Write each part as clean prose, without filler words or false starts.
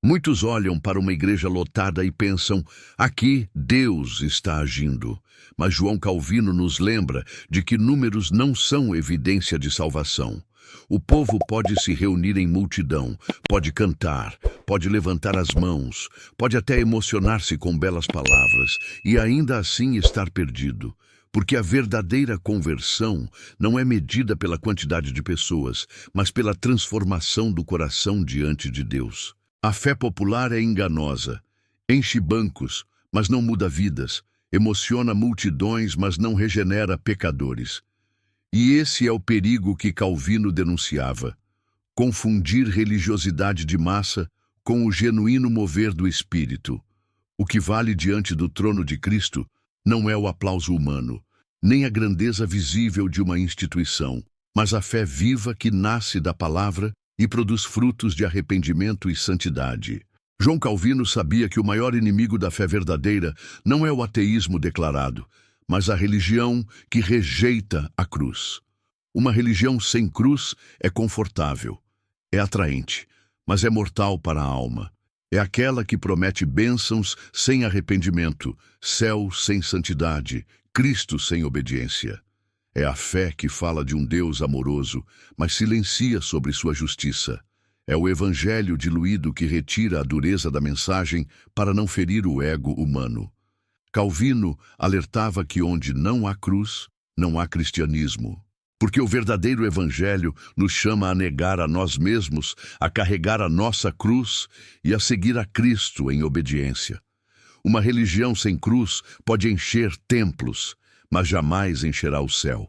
Muitos olham para uma igreja lotada e pensam: aqui Deus está agindo. Mas João Calvino nos lembra de que números não são evidência de salvação. O povo pode se reunir em multidão, pode cantar, pode levantar as mãos, pode até emocionar-se com belas palavras e ainda assim estar perdido. Porque a verdadeira conversão não é medida pela quantidade de pessoas, mas pela transformação do coração diante de Deus. A fé popular é enganosa, enche bancos, mas não muda vidas, emociona multidões, mas não regenera pecadores. E esse é o perigo que Calvino denunciava: confundir religiosidade de massa com o genuíno mover do Espírito. O que vale diante do trono de Cristo não é o aplauso humano, nem a grandeza visível de uma instituição, mas a fé viva que nasce da palavra e produz frutos de arrependimento e santidade. João Calvino sabia que o maior inimigo da fé verdadeira não é o ateísmo declarado, mas a religião que rejeita a cruz. Uma religião sem cruz é confortável, é atraente, mas é mortal para a alma. É aquela que promete bênçãos sem arrependimento, céu sem santidade, Cristo sem obediência. É a fé que fala de um Deus amoroso, mas silencia sobre sua justiça. É o evangelho diluído que retira a dureza da mensagem para não ferir o ego humano. Calvino alertava que onde não há cruz, não há cristianismo. Porque o verdadeiro evangelho nos chama a negar a nós mesmos, a carregar a nossa cruz e a seguir a Cristo em obediência. Uma religião sem cruz pode encher templos, mas jamais encherá o céu.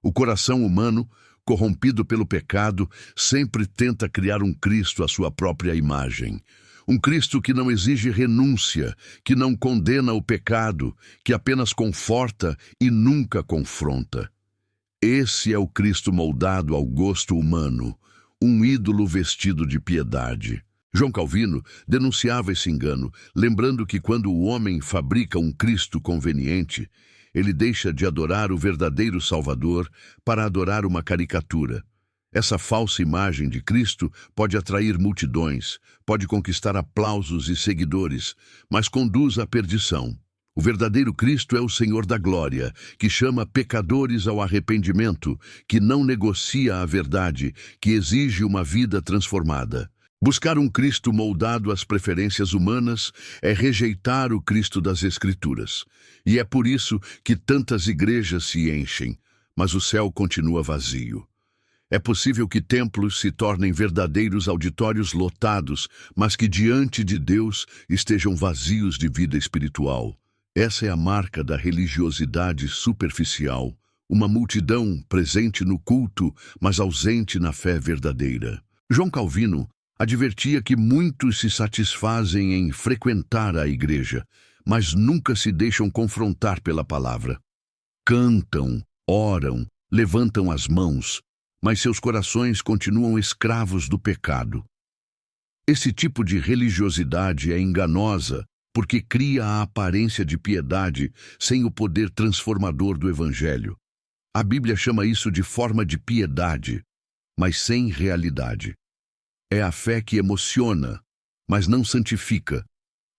O coração humano, corrompido pelo pecado, sempre tenta criar um Cristo à sua própria imagem. Um Cristo que não exige renúncia, que não condena o pecado, que apenas conforta e nunca confronta. Esse é o Cristo moldado ao gosto humano, um ídolo vestido de piedade. João Calvino denunciava esse engano, lembrando que quando o homem fabrica um Cristo conveniente, ele deixa de adorar o verdadeiro Salvador para adorar uma caricatura. Essa falsa imagem de Cristo pode atrair multidões, pode conquistar aplausos e seguidores, mas conduz à perdição. O verdadeiro Cristo é o Senhor da glória, que chama pecadores ao arrependimento, que não negocia a verdade, que exige uma vida transformada. Buscar um Cristo moldado às preferências humanas é rejeitar o Cristo das Escrituras. E é por isso que tantas igrejas se enchem, mas o céu continua vazio. É possível que templos se tornem verdadeiros auditórios lotados, mas que diante de Deus estejam vazios de vida espiritual. Essa é a marca da religiosidade superficial, uma multidão presente no culto, mas ausente na fé verdadeira. João Calvino advertia que muitos se satisfazem em frequentar a igreja, mas nunca se deixam confrontar pela palavra. Cantam, oram, levantam as mãos, mas seus corações continuam escravos do pecado. Esse tipo de religiosidade é enganosa porque cria a aparência de piedade sem o poder transformador do Evangelho. A Bíblia chama isso de forma de piedade, mas sem realidade. É a fé que emociona, mas não santifica,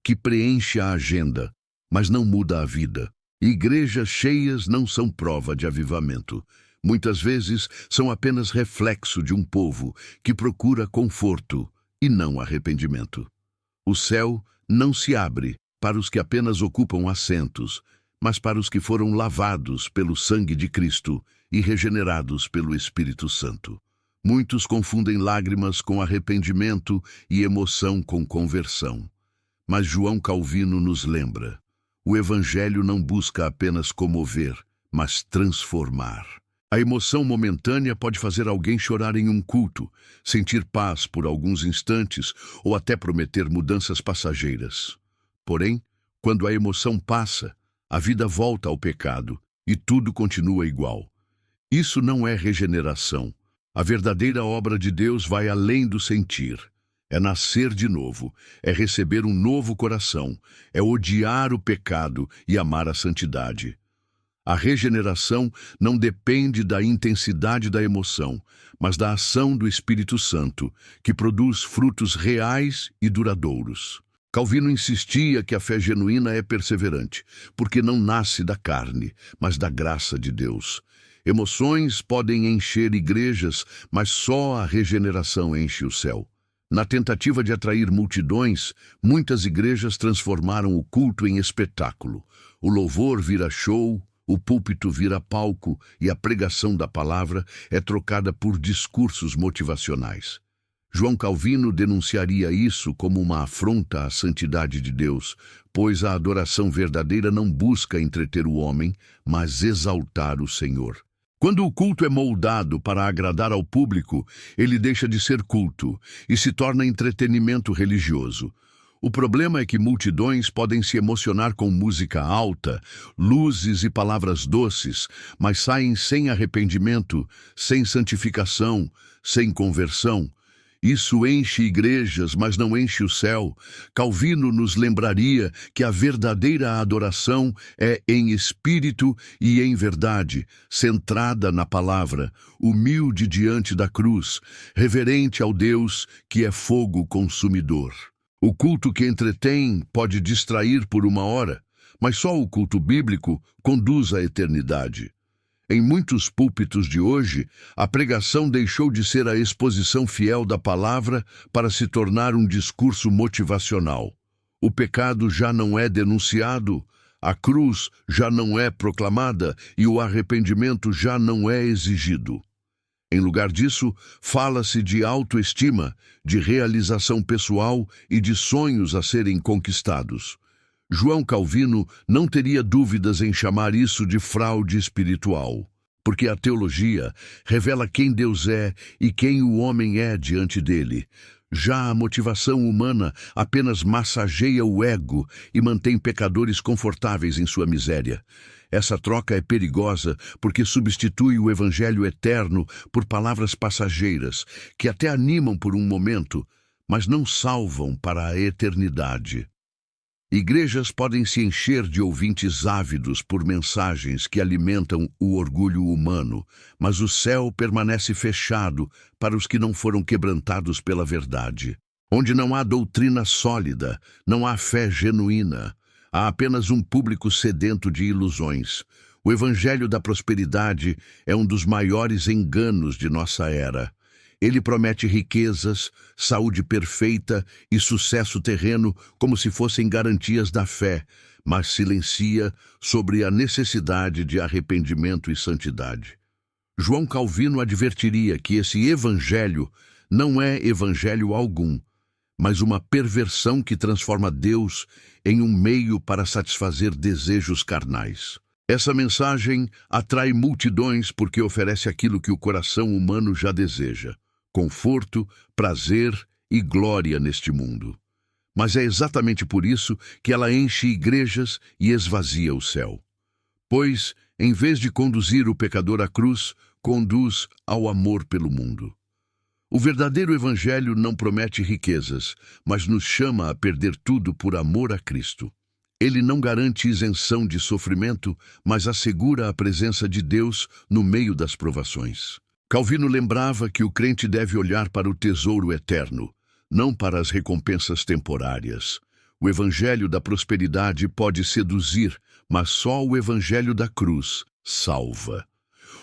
que preenche a agenda, mas não muda a vida. Igrejas cheias não são prova de avivamento. Muitas vezes são apenas reflexo de um povo que procura conforto e não arrependimento. O céu não se abre para os que apenas ocupam assentos, mas para os que foram lavados pelo sangue de Cristo e regenerados pelo Espírito Santo. Muitos confundem lágrimas com arrependimento e emoção com conversão. Mas João Calvino nos lembra: o Evangelho não busca apenas comover, mas transformar. A emoção momentânea pode fazer alguém chorar em um culto, sentir paz por alguns instantes ou até prometer mudanças passageiras. Porém, quando a emoção passa, a vida volta ao pecado e tudo continua igual. Isso não é regeneração. A verdadeira obra de Deus vai além do sentir. É nascer de novo, é receber um novo coração, é odiar o pecado e amar a santidade. A regeneração não depende da intensidade da emoção, mas da ação do Espírito Santo, que produz frutos reais e duradouros. Calvino insistia que a fé genuína é perseverante, porque não nasce da carne, mas da graça de Deus. Emoções podem encher igrejas, mas só a regeneração enche o céu. Na tentativa de atrair multidões, muitas igrejas transformaram o culto em espetáculo. O louvor vira show, o púlpito vira palco e a pregação da palavra é trocada por discursos motivacionais. João Calvino denunciaria isso como uma afronta à santidade de Deus, pois a adoração verdadeira não busca entreter o homem, mas exaltar o Senhor. Quando o culto é moldado para agradar ao público, ele deixa de ser culto e se torna entretenimento religioso. O problema é que multidões podem se emocionar com música alta, luzes e palavras doces, mas saem sem arrependimento, sem santificação, sem conversão. Isso enche igrejas, mas não enche o céu. Calvino nos lembraria que a verdadeira adoração é em espírito e em verdade, centrada na palavra, humilde diante da cruz, reverente ao Deus que é fogo consumidor. O culto que entretém pode distrair por uma hora, mas só o culto bíblico conduz à eternidade. Em muitos púlpitos de hoje, a pregação deixou de ser a exposição fiel da palavra para se tornar um discurso motivacional. O pecado já não é denunciado, a cruz já não é proclamada e o arrependimento já não é exigido. Em lugar disso, fala-se de autoestima, de realização pessoal e de sonhos a serem conquistados. João Calvino não teria dúvidas em chamar isso de fraude espiritual, porque a teologia revela quem Deus é e quem o homem é diante dele. Já a motivação humana apenas massageia o ego e mantém pecadores confortáveis em sua miséria. Essa troca é perigosa porque substitui o evangelho eterno por palavras passageiras, que até animam por um momento, mas não salvam para a eternidade. Igrejas podem se encher de ouvintes ávidos por mensagens que alimentam o orgulho humano, mas o céu permanece fechado para os que não foram quebrantados pela verdade. Onde não há doutrina sólida, não há fé genuína. Há apenas um público sedento de ilusões. O evangelho da prosperidade é um dos maiores enganos de nossa era. Ele promete riquezas, saúde perfeita e sucesso terreno como se fossem garantias da fé, mas silencia sobre a necessidade de arrependimento e santidade. João Calvino advertiria que esse evangelho não é evangelho algum, mas uma perversão que transforma Deus em um meio para satisfazer desejos carnais. Essa mensagem atrai multidões porque oferece aquilo que o coração humano já deseja: conforto, prazer e glória neste mundo. Mas é exatamente por isso que ela enche igrejas e esvazia o céu. Pois, em vez de conduzir o pecador à cruz, conduz ao amor pelo mundo. O verdadeiro evangelho não promete riquezas, mas nos chama a perder tudo por amor a Cristo. Ele não garante isenção de sofrimento, mas assegura a presença de Deus no meio das provações. Calvino lembrava que o crente deve olhar para o tesouro eterno, não para as recompensas temporárias. O evangelho da prosperidade pode seduzir, mas só o evangelho da cruz salva.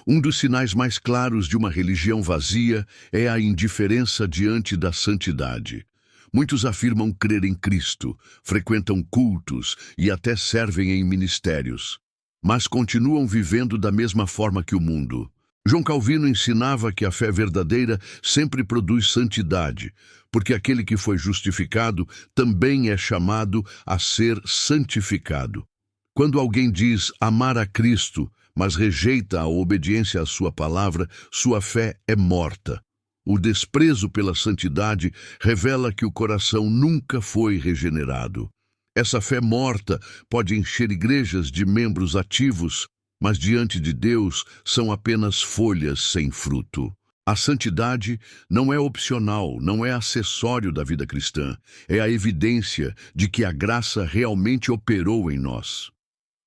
Um dos sinais mais claros de uma religião vazia é a indiferença diante da santidade. Muitos afirmam crer em Cristo, frequentam cultos e até servem em ministérios, mas continuam vivendo da mesma forma que o mundo. João Calvino ensinava que a fé verdadeira sempre produz santidade, porque aquele que foi justificado também é chamado a ser santificado. Quando alguém diz amar a Cristo, mas rejeita a obediência à sua palavra, sua fé é morta. O desprezo pela santidade revela que o coração nunca foi regenerado. Essa fé morta pode encher igrejas de membros ativos, mas diante de Deus são apenas folhas sem fruto. A santidade não é opcional, não é acessório da vida cristã, é a evidência de que a graça realmente operou em nós.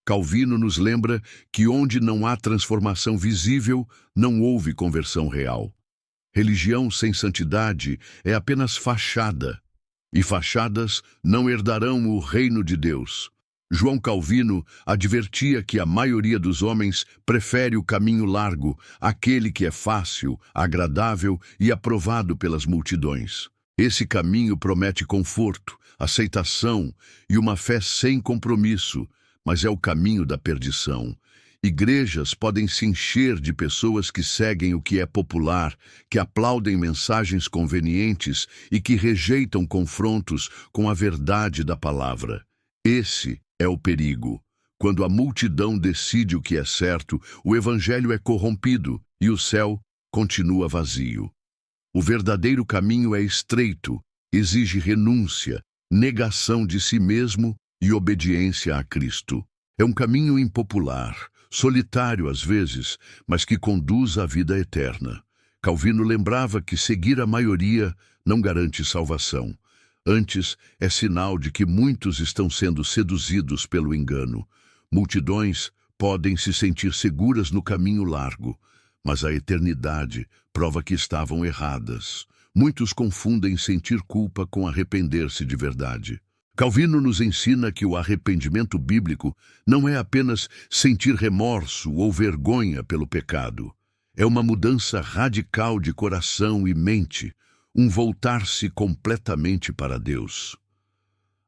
Calvino nos lembra que onde não há transformação visível, não houve conversão real. Religião sem santidade é apenas fachada, e fachadas não herdarão o reino de Deus. João Calvino advertia que a maioria dos homens prefere o caminho largo, aquele que é fácil, agradável e aprovado pelas multidões. Esse caminho promete conforto, aceitação e uma fé sem compromisso, mas é o caminho da perdição. Igrejas podem se encher de pessoas que seguem o que é popular, que aplaudem mensagens convenientes e que rejeitam confrontos com a verdade da palavra. Esse é o perigo. Quando a multidão decide o que é certo, o evangelho é corrompido e o céu continua vazio. O verdadeiro caminho é estreito, exige renúncia, negação de si mesmo e obediência a Cristo. É um caminho impopular, solitário às vezes, mas que conduz à vida eterna. Calvino lembrava que seguir a maioria não garante salvação. Antes, é sinal de que muitos estão sendo seduzidos pelo engano. Multidões podem se sentir seguras no caminho largo, mas a eternidade prova que estavam erradas. Muitos confundem sentir culpa com arrepender-se de verdade. Calvino nos ensina que o arrependimento bíblico não é apenas sentir remorso ou vergonha pelo pecado. É uma mudança radical de coração e mente, um voltar-se completamente para Deus.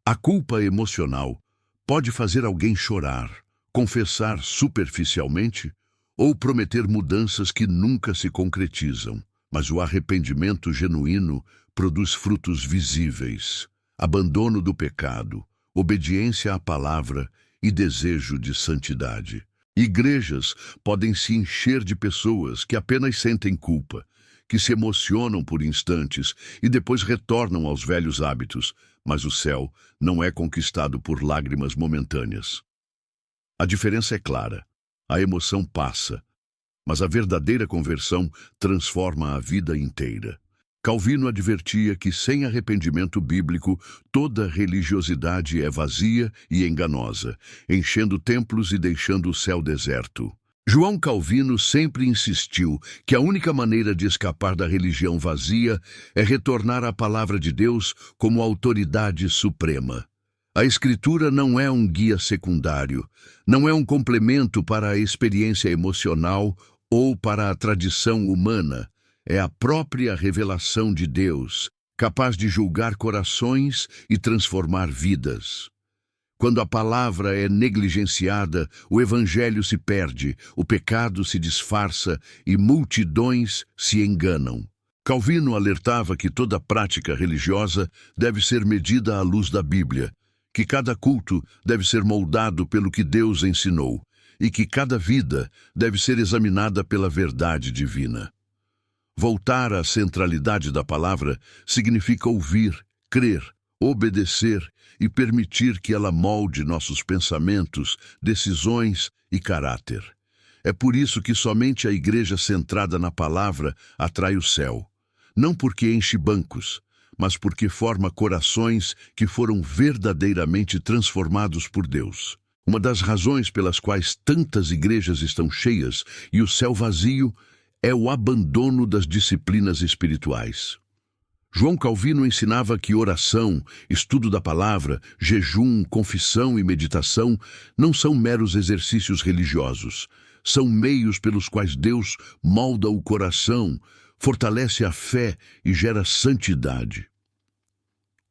A culpa emocional pode fazer alguém chorar, confessar superficialmente ou prometer mudanças que nunca se concretizam, mas o arrependimento genuíno produz frutos visíveis: abandono do pecado, obediência à palavra e desejo de santidade. Igrejas podem se encher de pessoas que apenas sentem culpa, que se emocionam por instantes e depois retornam aos velhos hábitos, mas o céu não é conquistado por lágrimas momentâneas. A diferença é clara. A emoção passa, mas a verdadeira conversão transforma a vida inteira. Calvino advertia que sem arrependimento bíblico, toda religiosidade é vazia e enganosa, enchendo templos e deixando o céu deserto. João Calvino sempre insistiu que a única maneira de escapar da religião vazia é retornar à palavra de Deus como autoridade suprema. A Escritura não é um guia secundário, não é um complemento para a experiência emocional ou para a tradição humana. É a própria revelação de Deus, capaz de julgar corações e transformar vidas. Quando a palavra é negligenciada, o evangelho se perde, o pecado se disfarça e multidões se enganam. Calvino alertava que toda prática religiosa deve ser medida à luz da Bíblia, que cada culto deve ser moldado pelo que Deus ensinou e que cada vida deve ser examinada pela verdade divina. Voltar à centralidade da palavra significa ouvir, crer, obedecer e permitir que ela molde nossos pensamentos, decisões e caráter. É por isso que somente a igreja centrada na palavra atrai o céu. Não porque enche bancos, mas porque forma corações que foram verdadeiramente transformados por Deus. Uma das razões pelas quais tantas igrejas estão cheias e o céu vazio é o abandono das disciplinas espirituais. João Calvino ensinava que oração, estudo da palavra, jejum, confissão e meditação não são meros exercícios religiosos. São meios pelos quais Deus molda o coração, fortalece a fé e gera santidade.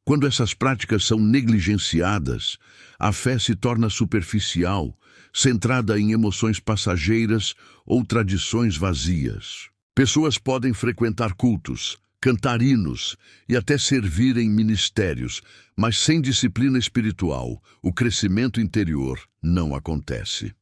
Quando essas práticas são negligenciadas, a fé se torna superficial, centrada em emoções passageiras ou tradições vazias. Pessoas podem frequentar cultos, cantar hinos e até servir em ministérios, mas sem disciplina espiritual, o crescimento interior não acontece.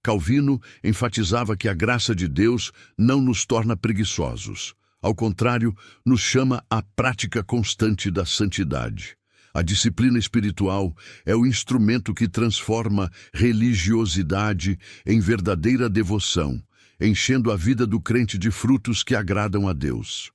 Calvino enfatizava que a graça de Deus não nos torna preguiçosos. Ao contrário, nos chama à prática constante da santidade. A disciplina espiritual é o instrumento que transforma religiosidade em verdadeira devoção, enchendo a vida do crente de frutos que agradam a Deus.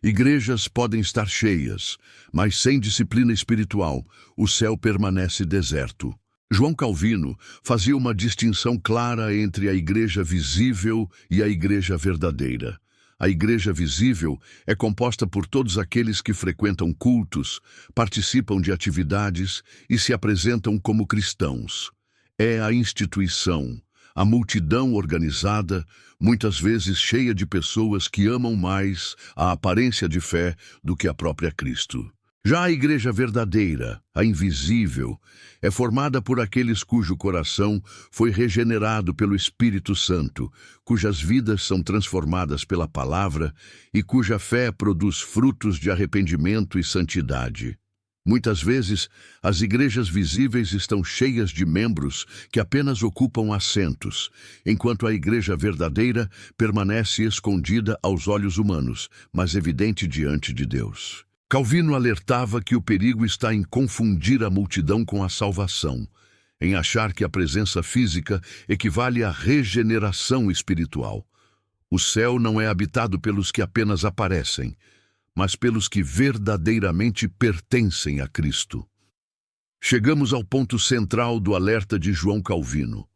Igrejas podem estar cheias, mas sem disciplina espiritual, o céu permanece deserto. João Calvino fazia uma distinção clara entre a igreja visível e a igreja verdadeira. A igreja visível é composta por todos aqueles que frequentam cultos, participam de atividades e se apresentam como cristãos. É a instituição, a multidão organizada, muitas vezes cheia de pessoas que amam mais a aparência de fé do que a própria Cristo. Já a igreja verdadeira, a invisível, é formada por aqueles cujo coração foi regenerado pelo Espírito Santo, cujas vidas são transformadas pela palavra e cuja fé produz frutos de arrependimento e santidade. Muitas vezes, as igrejas visíveis estão cheias de membros que apenas ocupam assentos, enquanto a igreja verdadeira permanece escondida aos olhos humanos, mas evidente diante de Deus. Calvino alertava que o perigo está em confundir a multidão com a salvação, em achar que a presença física equivale à regeneração espiritual. O céu não é habitado pelos que apenas aparecem, mas pelos que verdadeiramente pertencem a Cristo. Chegamos ao ponto central do alerta de João Calvino.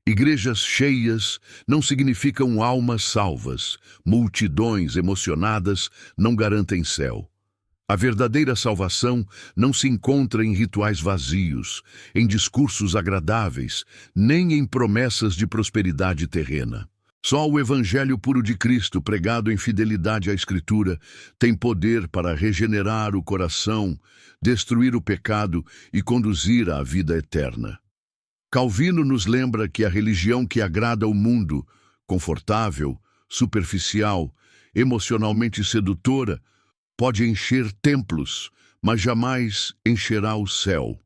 Igrejas cheias não significam almas salvas, multidões emocionadas não garantem céu. A verdadeira salvação não se encontra em rituais vazios, em discursos agradáveis, nem em promessas de prosperidade terrena. Só o Evangelho puro de Cristo, pregado em fidelidade à Escritura, tem poder para regenerar o coração, destruir o pecado e conduzir à vida eterna. Calvino nos lembra que a religião que agrada ao mundo, confortável, superficial, emocionalmente sedutora, pode encher templos, mas jamais encherá o céu.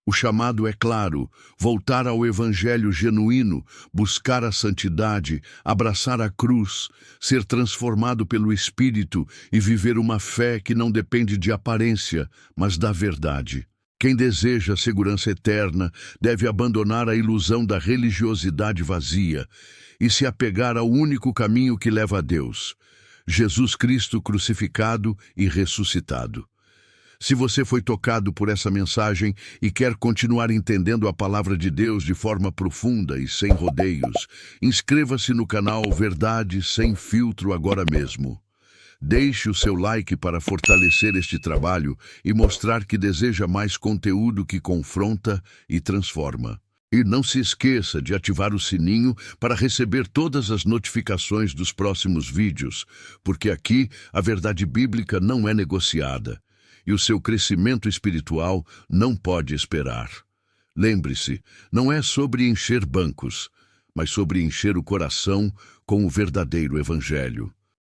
O chamado é claro: voltar ao Evangelho genuíno, buscar a santidade, abraçar a cruz, ser transformado pelo Espírito e viver uma fé que não depende de aparência, mas da verdade. Quem deseja segurança eterna deve abandonar a ilusão da religiosidade vazia e se apegar ao único caminho que leva a Deus: Jesus Cristo crucificado e ressuscitado. Se você foi tocado por essa mensagem e quer continuar entendendo a palavra de Deus de forma profunda e sem rodeios, inscreva-se no canal Verdade Sem Filtro agora mesmo. Deixe o seu like para fortalecer este trabalho e mostrar que deseja mais conteúdo que confronta e transforma. E não se esqueça de ativar o sininho para receber todas as notificações dos próximos vídeos, porque aqui a verdade bíblica não é negociada e o seu crescimento espiritual não pode esperar. Lembre-se, não é sobre encher bancos, mas sobre encher o coração com o verdadeiro Evangelho.